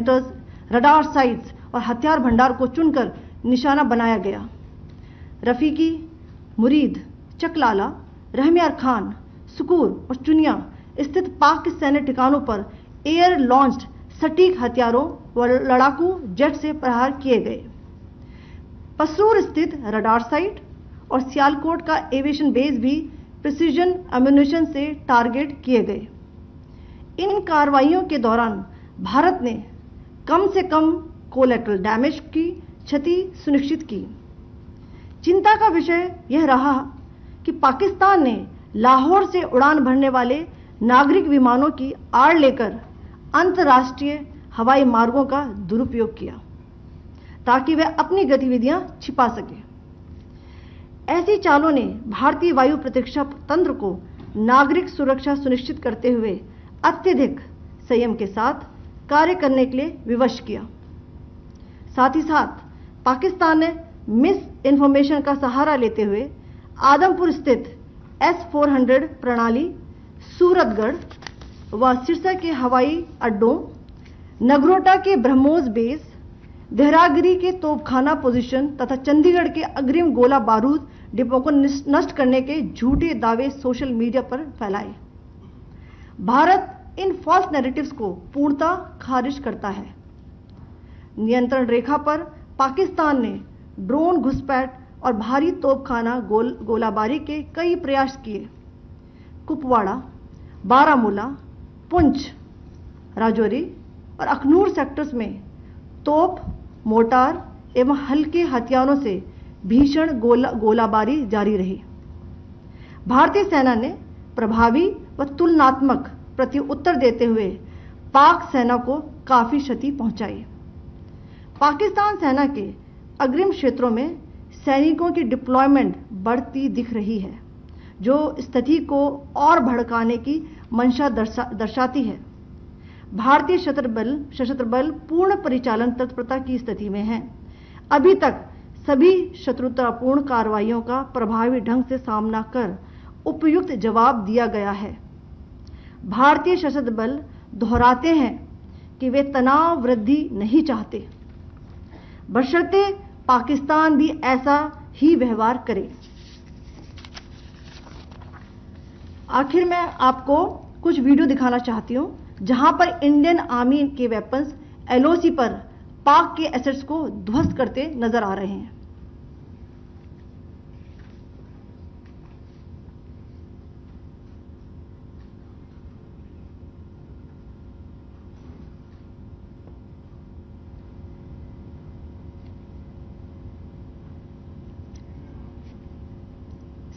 Centres, radar sites और हथियार भंडार को चुनकर निशाना बनाया गया। रफीकी, मुरीद, चकलाला, रहमियार खान, सुकूर और चुनिया स्थित पाक के सैन्य ठिकानों पर एयर लॉन्च्ड सटीक हथियारों व लड़ाकू जेट से प्रहार किए गए। पसरूर स्थित रडार साइट और सियालकोट का एविएशन बेस भी प्रिसीजन एम्यूनिशन से टारगेट किए गए। इन कार्रवाइयों के दौरान भारत ने कम से कम कोलैटरल डैमेज की क्षति सुनिश्चित की। चिंता का विषय यह रहा कि पाकिस्तान ने लाहौर से उड़ान भरने वाले नागरिक विमानों की आड़ लेकर अंतर्राष्ट्रीय हवाई मार्गों का दुरुपयोग किया ताकि वह अपनी गतिविधियां छिपा सके। ऐसी चालों ने भारतीय वायु प्रतिरक्षा तंत्र को नागरिक सुरक्षा सुनिश्चित करते हुए अत्यधिक संयम के साथ कार्य करने के लिए विवश किया। साथ ही साथ पाकिस्तान ने मिस इन्फॉर्मेशन का सहारा लेते हुए आदमपुर स्थित S-400 प्रणाली, सूरतगढ़ व सिरसा के हवाई अड्डों, नगरोटा के ब्रह्मोस बेस, देहरागिरी के तोपखाना पोजीशन तथा चंडीगढ़ के अग्रिम गोला बारूद डिपो को नष्ट करने के झूठे दावे सोशल मीडिया पर फैलाए। भारत इन फॉल्स नैरेटिव्स को पूर्णतः खारिज करता है। नियंत्रण रेखा पर पाकिस्तान ने ड्रोन घुसपैठ और भारी तोपखाना गोलाबारी के कई प्रयास किए। कुपवाड़ा, बारामूला, पुंछ, राजौरी और अखनूर सेक्टर्स में तोप, मोर्टार एवं हल्के हथियारों से भीषण गोलाबारी जारी रही। भारतीय सेना ने प्रभावी व तुलनात्मक प्रत्युत्तर देते हुए पाक सेना को काफी क्षति पहुंचाई। पाकिस्तान सेना के अग्रिम क्षेत्रों में सैनिकों की डिप्लॉयमेंट बढ़ती दिख रही है, जो स्थिति को और भड़काने की मंशा दर्शाती है। भारतीय सशस्त्र बल पूर्ण परिचालन तत्परता की स्थिति में है। अभी तक सभी शत्रुतापूर्ण कार्रवाइयों का प्रभावी ढंग से सामना कर उपयुक्त जवाब दिया गया है। भारतीय सशस्त्र बल दोहराते हैं कि वे तनाव वृद्धि नहीं चाहते, बशर्ते पाकिस्तान भी ऐसा ही व्यवहार करे। आखिर में आपको कुछ वीडियो दिखाना चाहती हूं जहां पर इंडियन आर्मी के वेपन्स LOC पर पाक के एसेट्स को ध्वस्त करते नजर आ रहे हैं।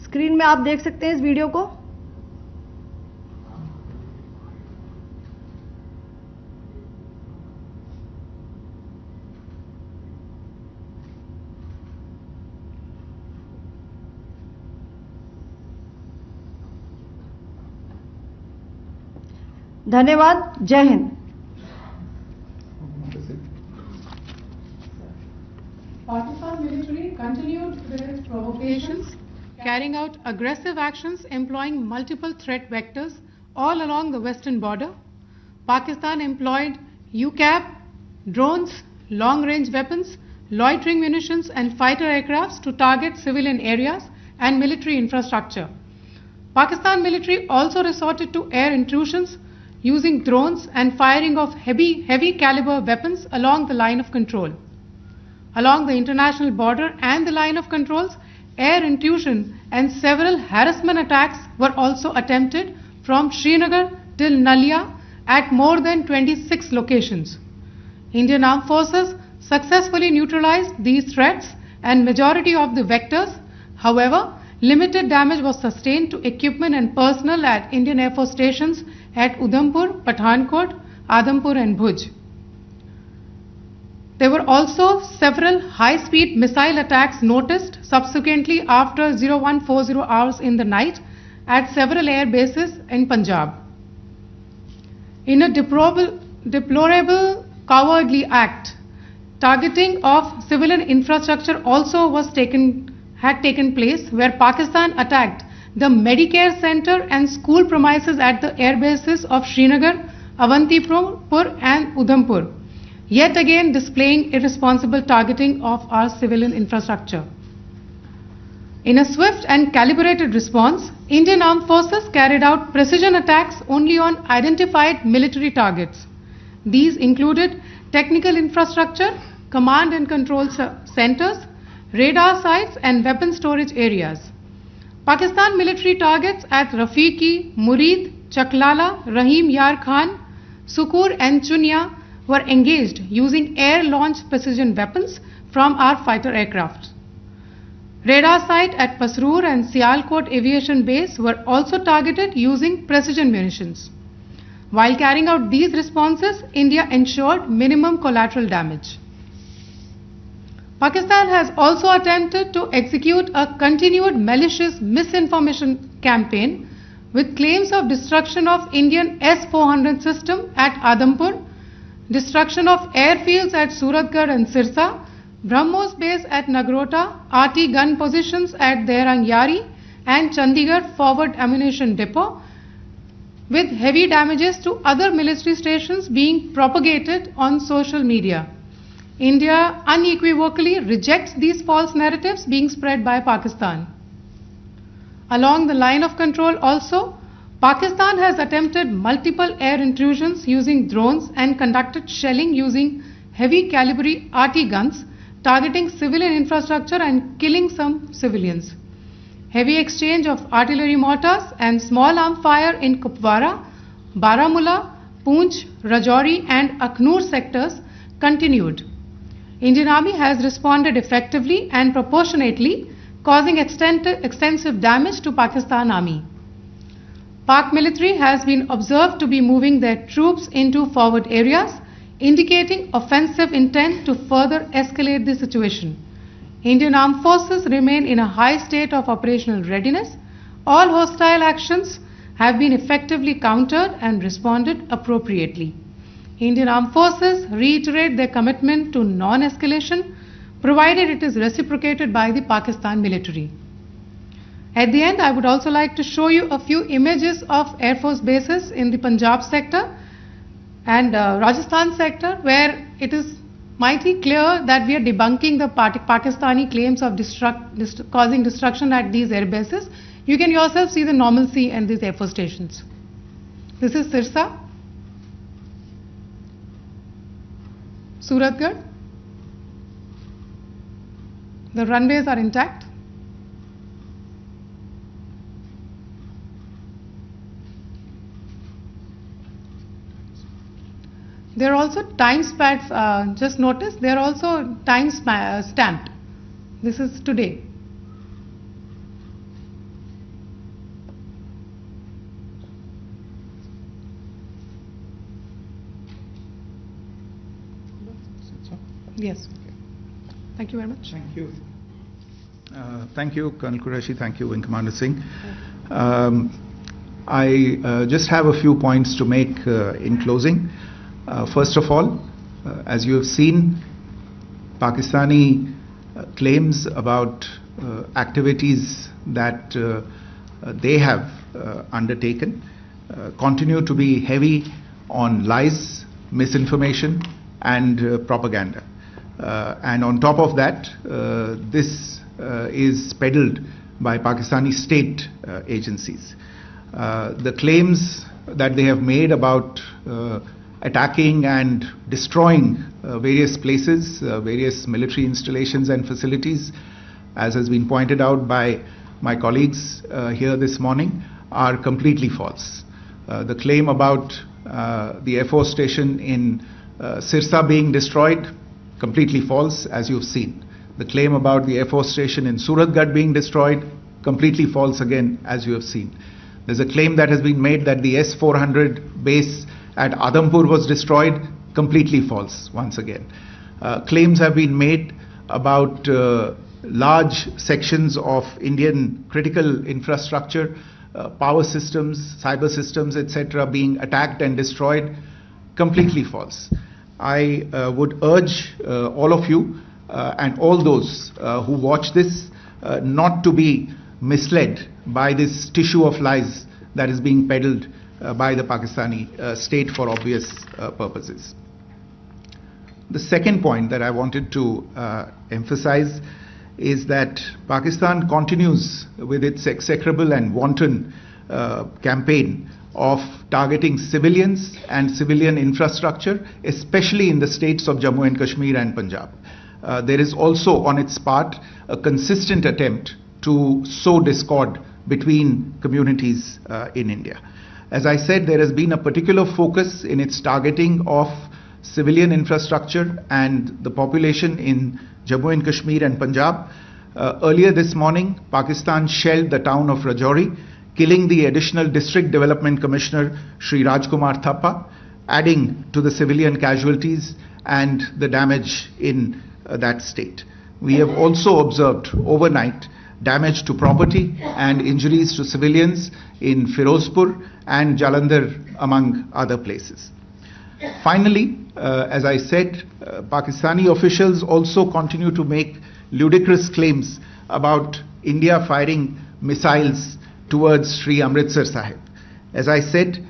स्क्रीन में आप देख सकते हैं इस वीडियो को। धन्यवाद। जय Hind. Pakistan military continued with its provocations, carrying out aggressive actions employing multiple threat vectors all along the western border. Pakistan employed UCAP, drones, long-range weapons, loitering munitions and fighter aircrafts to target civilian areas and military infrastructure. Pakistan military also resorted to air intrusions using drones and firing of heavy caliber weapons along the line of control. Along the international border and the line of controls, air intrusion and several harassment attacks were also attempted from Srinagar till Nalia at more than 26 locations. Indian Armed Forces successfully neutralized these threats and majority of the vectors. However, limited damage was sustained to equipment and personnel at Indian Air Force stations at Udhampur, Pathankot, Adampur and Bhuj. There were also several high-speed missile attacks noticed subsequently after 0140 hours in the night at several air bases in Punjab. In a deplorable cowardly act, targeting of civilian infrastructure also had taken place, where Pakistan attacked the Medicare Center and school premises at the air bases of Srinagar, Avantipur and Udhampur, yet again displaying irresponsible targeting of our civilian infrastructure. In a swift and calibrated response, Indian Armed Forces carried out precision attacks only on identified military targets. These included technical infrastructure, command and control centers, radar sites and weapon storage areas. Pakistan military targets at Rafiki, Murid, Chaklala, Rahim Yar Khan, Sukur and Chunya were engaged using air-launched precision weapons from our fighter aircraft. Radar site at Pasroor and Sialkot Aviation Base were also targeted using precision munitions. While carrying out these responses, India ensured minimum collateral damage. Pakistan has also attempted to execute a continued malicious misinformation campaign with claims of destruction of Indian S-400 system at Adampur, destruction of airfields at Suratgarh and Sirsa, BrahMos base at Nagrota, RT gun positions at Derang Yari and Chandigarh forward ammunition depot, with heavy damages to other military stations being propagated on social media. India unequivocally rejects these false narratives being spread by Pakistan. Along the line of control also, Pakistan has attempted multiple air intrusions using drones and conducted shelling using heavy caliber RT guns, targeting civilian infrastructure and killing some civilians. Heavy exchange of artillery mortars and small arm fire in Kupwara, Baramulla, Poonch, Rajouri and Akhnur sectors continued. Indian Army has responded effectively and proportionately, causing extensive damage to Pakistan Army. Pak military has been observed to be moving their troops into forward areas, indicating offensive intent to further escalate the situation. Indian Armed Forces remain in a high state of operational readiness. All hostile actions have been effectively countered and responded appropriately. Indian Armed Forces reiterate their commitment to non-escalation, provided it is reciprocated by the Pakistan military. At the end, I would also like to show you a few images of Air Force bases in the Punjab sector and Rajasthan sector, where it is mighty clear that we are debunking the Pakistani claims of causing destruction at these air bases. You can yourself see the normalcy in these Air Force stations. This is Sirsa, Suratgarh. The runways are intact. There are also time stamps, just notice, they are also time stamped. This is today. Yes. Thank you very much. Thank you. Thank you, Colonel Qureshi. Thank you, Wing Commander Singh. I just have a few points to make in closing. First of all, as you have seen, Pakistani claims about activities that they have undertaken continue to be heavy on lies, misinformation and propaganda. And on top of that, this is peddled by Pakistani state agencies. The claims that they have made about attacking and destroying various places, various military installations and facilities, as has been pointed out by my colleagues here this morning, are completely false. The claim about the Air Force station in Sirsa being destroyed, completely false, as you've seen. The claim about the Air Force station in Suratgarh being destroyed, completely false again, as you have seen. There's a claim that has been made that the S-400 base at Adampur was destroyed, completely false once again. Claims have been made about large sections of Indian critical infrastructure, power systems, cyber systems, etc. being attacked and destroyed, completely false. I would urge all of you and all those who watch this not to be misled by this tissue of lies that is being peddled by the Pakistani state for obvious purposes. The second point that I wanted to emphasize is that Pakistan continues with its execrable and wanton campaign of targeting civilians and civilian infrastructure, especially in the states of Jammu and Kashmir and Punjab. There is also on its part a consistent attempt to sow discord between communities in India. As I said, there has been a particular focus in its targeting of civilian infrastructure and the population in Jammu and Kashmir and Punjab. Earlier this morning, Pakistan shelled the town of Rajouri, killing the additional District Development Commissioner Shri Rajkumar Thappa, adding to the civilian casualties and the damage in that state. We have also observed overnight damage to property and injuries to civilians in Firozpur and Jalandhar, among other places. Finally, as I said, Pakistani officials also continue to make ludicrous claims about India firing missiles towards Sri Amritsar Sahib. As I said,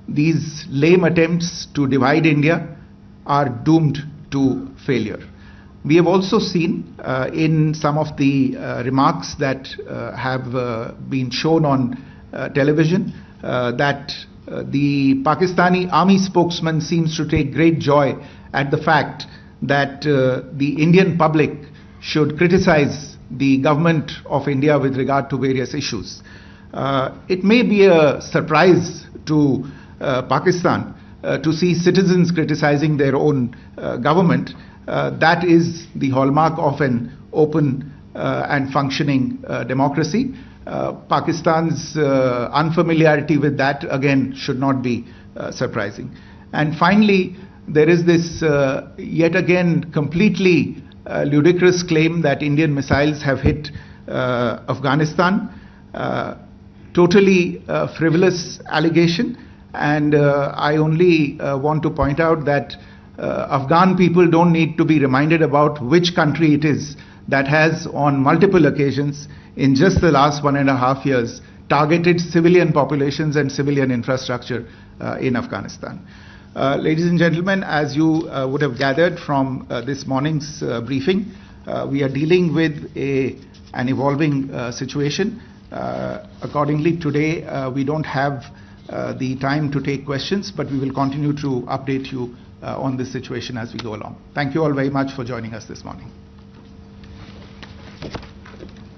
these lame attempts to divide India are doomed to failure. We have also seen in some of the remarks that have been shown on television that the Pakistani army spokesman seems to take great joy at the fact that the Indian public should criticize the government of India with regard to various issues. It may be a surprise to Pakistan to see citizens criticizing their own government. That is the hallmark of an open and functioning democracy. Pakistan's unfamiliarity with that, again, should not be surprising. And finally, there is this yet again completely ludicrous claim that Indian missiles have hit Afghanistan. Totally frivolous allegation, and I only want to point out that Afghan people don't need to be reminded about which country it is that has on multiple occasions in just the last 1.5 years targeted civilian populations and civilian infrastructure in Afghanistan. Ladies and gentlemen, as you would have gathered from this morning's briefing, we are dealing with an evolving situation. Accordingly, today we don't have the time to take questions, but we will continue to update you on this situation as we go along. Thank you all very much for joining us this morning.